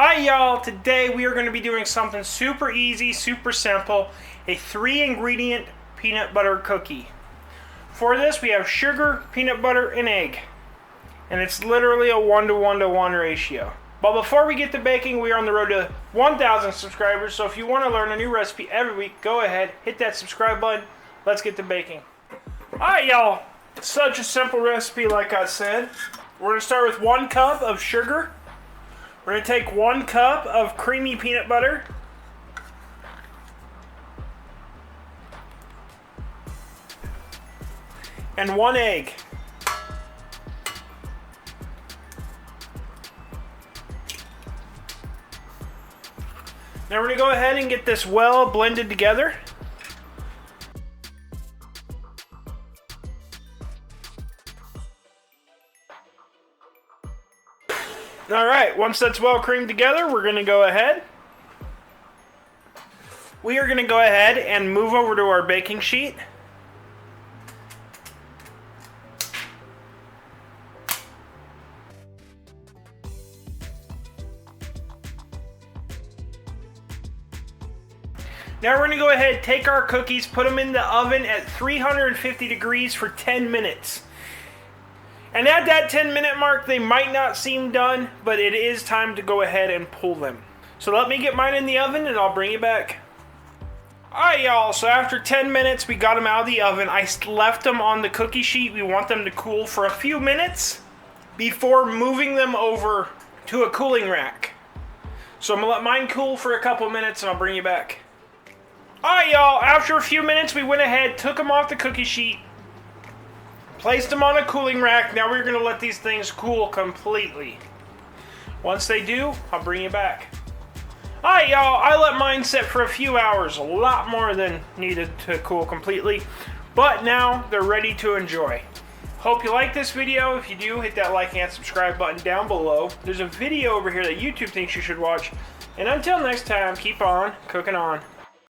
Hi y'all, today we are going to be doing something super easy, super simple, a 3-ingredient peanut butter cookie. For this we have sugar, peanut butter, and egg. And it's literally a 1:1:1 ratio. But before we get to baking, we are on the road to 1,000 subscribers, so if you want to learn a new recipe every week, go ahead, hit that subscribe button, let's get to baking. Alright y'all, it's such a simple recipe like I said. We're going to start with 1 cup of sugar. We're going to take 1 cup of creamy peanut butter. And 1 egg. Now we're going to go ahead and get this well blended together. Alright, once that's well creamed together, we're going to go ahead. We are going to go ahead and move over to our baking sheet. Now we're going to go ahead, take our cookies, put them in the oven at 350 degrees for 10 minutes. And at that 10-minute mark, they might not seem done, but it is time to go ahead and pull them. So let me get mine in the oven and I'll bring you back. Alright y'all, so after 10 minutes, we got them out of the oven. I left them on the cookie sheet. We want them to cool for a few minutes before moving them over to a cooling rack. So I'm going to let mine cool for a couple minutes and I'll bring you back. Alright y'all, after a few minutes, we went ahead, took them off the cookie sheet, placed them on a cooling rack. Now we're going to let these things cool completely. Once they do, I'll bring you back. Alright y'all, I let mine sit for a few hours, a lot more than needed to cool completely. But now they're ready to enjoy. Hope you like this video. If you do, hit that like and subscribe button down below. There's a video over here that YouTube thinks you should watch. And until next time, keep on cooking on.